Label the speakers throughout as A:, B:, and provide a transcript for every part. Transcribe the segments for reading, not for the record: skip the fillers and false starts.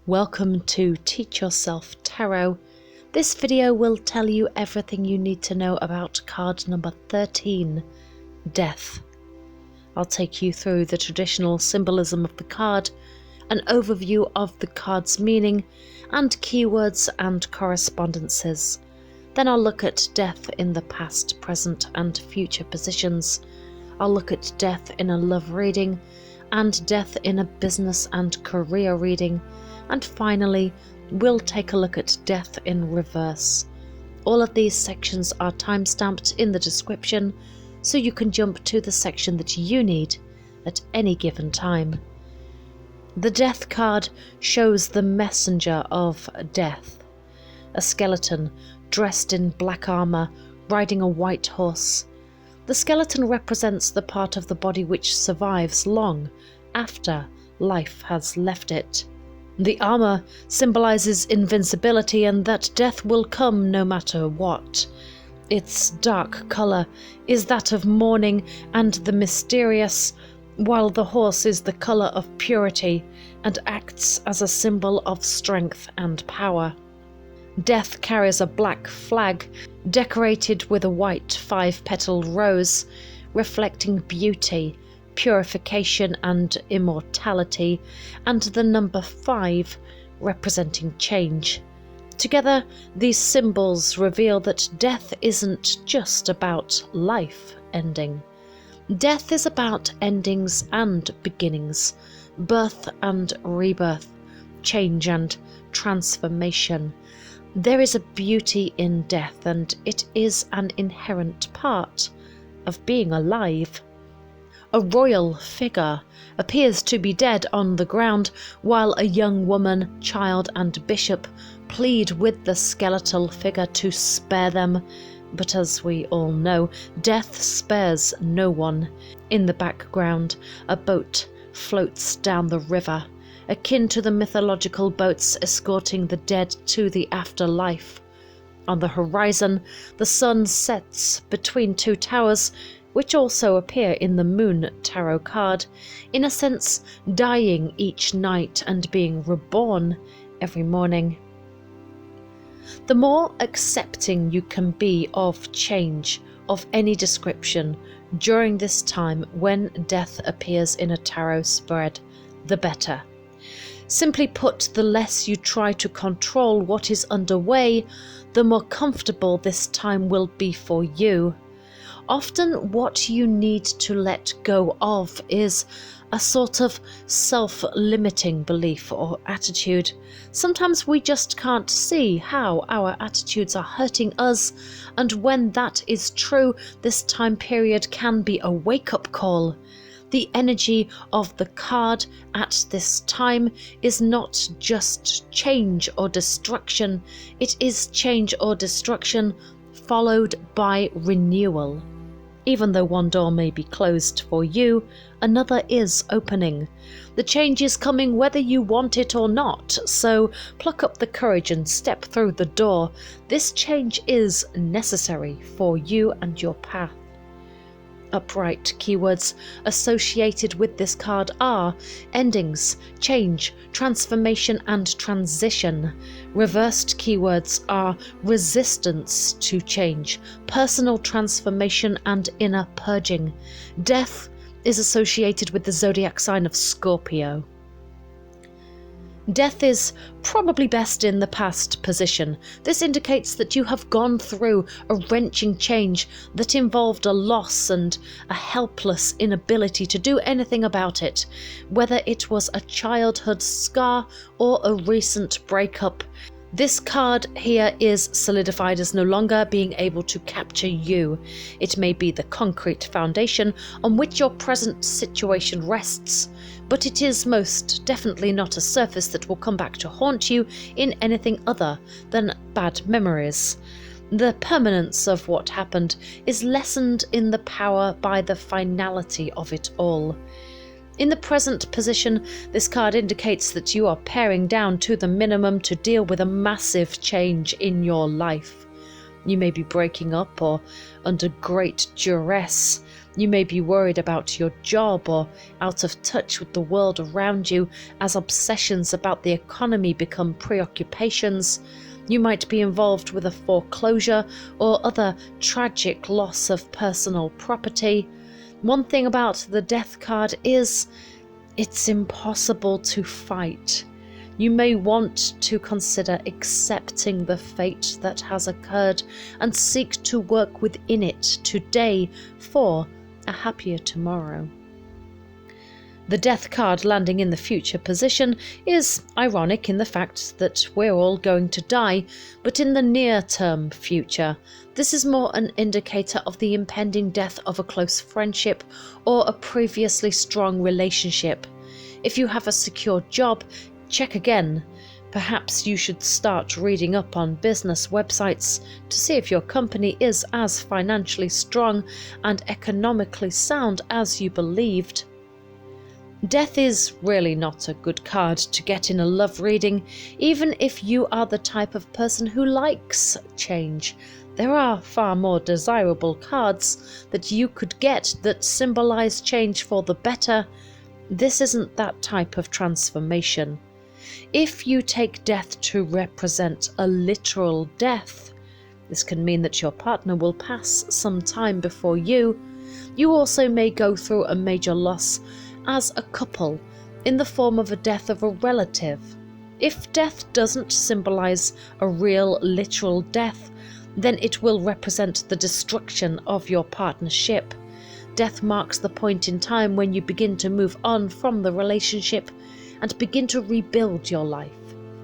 A: Welcome to Teach Yourself Tarot. This video will tell you everything you need to know about card number 13, Death. I'll take you through the traditional symbolism of the card, an overview of the card's meaning, and keywords and correspondences. Then I'll look at death in the past, present, and future positions. I'll look at death in a love reading, and death in a business and career reading. And finally, we'll take a look at death in reverse. All of these sections are time-stamped in the description, so you can jump to the section that you need at any given time. The Death card shows the messenger of death, a skeleton dressed in black armor, riding a white horse. The skeleton represents the part of the body which survives long after life has left it. The armor symbolizes invincibility and that death will come no matter what. Its dark color is that of mourning and the mysterious, while the horse is the color of purity and acts as a symbol of strength and power. Death carries a black flag decorated with a white 5-petaled rose, reflecting beauty, purification and immortality, and the number 5 representing change. Together, these symbols reveal that death isn't just about life ending. Death is about endings and beginnings, birth and rebirth, change and transformation. There is a beauty in death, and it is an inherent part of being alive. A royal figure appears to be dead on the ground, while a young woman, child, and bishop plead with the skeletal figure to spare them. But as we all know, death spares no one. In the background, a boat floats down the river, akin to the mythological boats escorting the dead to the afterlife. On the horizon, the sun sets between two towers, which also appear in the Moon Tarot card, in a sense dying each night and being reborn every morning. The more accepting you can be of change of any description during this time when death appears in a tarot spread, the better. Simply put, the less you try to control what is underway, the more comfortable this time will be for you. Often what you need to let go of is a sort of self-limiting belief or attitude. Sometimes we just can't see how our attitudes are hurting us, and when that is true, this time period can be a wake-up call. The energy of the card at this time is not just change or destruction, it is change or destruction followed by renewal. Even though one door may be closed for you, another is opening. The change is coming whether you want it or not, so pluck up the courage and step through the door. This change is necessary for you and your path. Upright keywords associated with this card are endings, change, transformation, and transition. Reversed keywords are resistance to change, personal transformation, and inner purging. Death is associated with the zodiac sign of Scorpio. Death is probably best in the past position. This indicates that you have gone through a wrenching change that involved a loss and a helpless inability to do anything about it. Whether it was a childhood scar or a recent breakup, this card here is solidified as no longer being able to capture you. It may be the concrete foundation on which your present situation rests, but it is most definitely not a surface that will come back to haunt you in anything other than bad memories. The permanence of what happened is lessened in the power by the finality of it all. In the present position, this card indicates that you are paring down to the minimum to deal with a massive change in your life. You may be breaking up or under great duress. You may be worried about your job or out of touch with the world around you as obsessions about the economy become preoccupations. You might be involved with a foreclosure or other tragic loss of personal property. One thing about the Death card is it's impossible to fight. You may want to consider accepting the fate that has occurred and seek to work within it today for a happier tomorrow. The Death card landing in the future position is ironic in the fact that we're all going to die, but in the near-term future, this is more an indicator of the impending death of a close friendship or a previously strong relationship. If you have a secure job, check again. Perhaps you should start reading up on business websites to see if your company is as financially strong and economically sound as you believed. Death is really not a good card to get in a love reading, even if you are the type of person who likes change. There are far more desirable cards that you could get that symbolize change for the better. This isn't that type of transformation. If you take death to represent a literal death, this can mean that your partner will pass some time before you. You also may go through a major loss as a couple in the form of a death of a relative. If death doesn't symbolize a real literal death, then it will represent the destruction of your partnership. Death marks the point in time when you begin to move on from the relationship and begin to rebuild your life.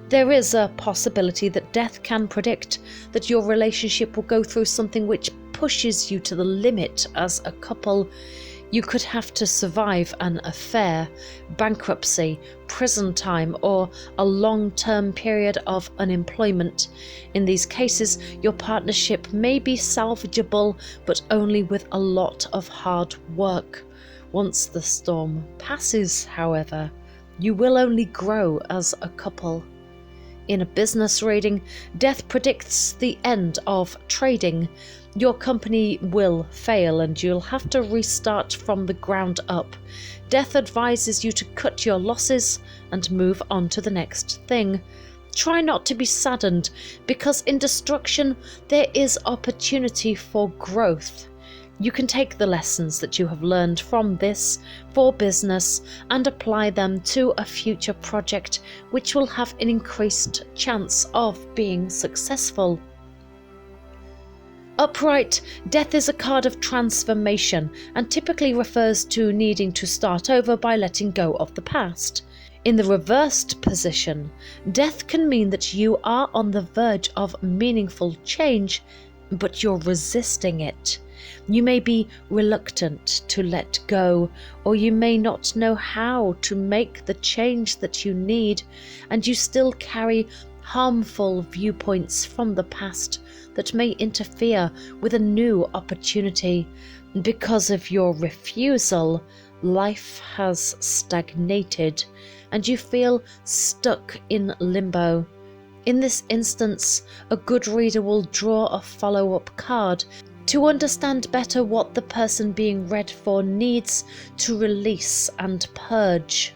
A: There is a possibility that death can predict that your relationship will go through something which pushes you to the limit as a couple. You could have to survive an affair, bankruptcy, prison time, or a long-term period of unemployment. In these cases, your partnership may be salvageable, but only with a lot of hard work. Once the storm passes, however, you will only grow as a couple. In a business reading, death predicts the end of trading. Your company will fail and you'll have to restart from the ground up. Death advises you to cut your losses and move on to the next thing. Try not to be saddened, because in destruction there is opportunity for growth. You can take the lessons that you have learned from this for business and apply them to a future project which will have an increased chance of being successful. Upright, death is a card of transformation and typically refers to needing to start over by letting go of the past. In the reversed position, death can mean that you are on the verge of meaningful change, but you're resisting it. You may be reluctant to let go, or you may not know how to make the change that you need, and you still carry harmful viewpoints from the past that may interfere with a new opportunity. Because of your refusal, life has stagnated, and you feel stuck in limbo. In this instance, a good reader will draw a follow-up card to understand better what the person being read for needs to release and purge.